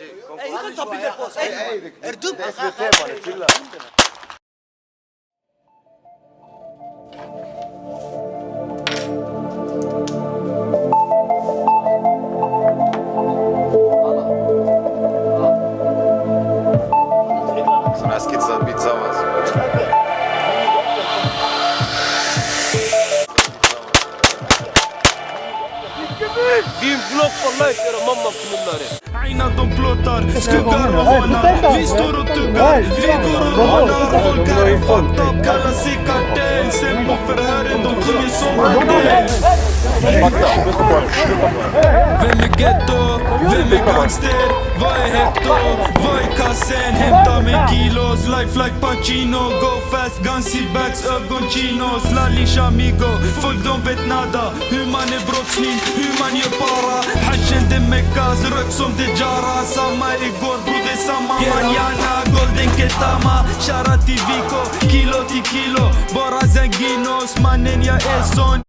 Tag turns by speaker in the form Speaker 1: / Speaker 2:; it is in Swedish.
Speaker 1: خد طبي في البوست اردب
Speaker 2: Zamiast kiedy zabić załaz.
Speaker 1: Din vlogg wallahi era mamma på nunnare.
Speaker 3: Aina de plåtar, skuggar och hånar. Vi står och tuggar, vi går och rånar. Folk här är fucked up, kallar sig kartell. Sen på förhören, de sjunger som Adele. Vem är ghetto? Vem är gangster? Vad är hetto? Vad är kassen? Hämta mig kilos, life like Pacino. Go fast, guns i bags, ögonchinos. Lallish amigo, folk de vet nada. Hur man är brottsling, hur man gör para. Hashen det meckas, rök som det jara. Samma igår broder, samma manjana. Golden ketama, shara till Vico. Kilo till kilo, bara zanginos. Mannen jag är sån.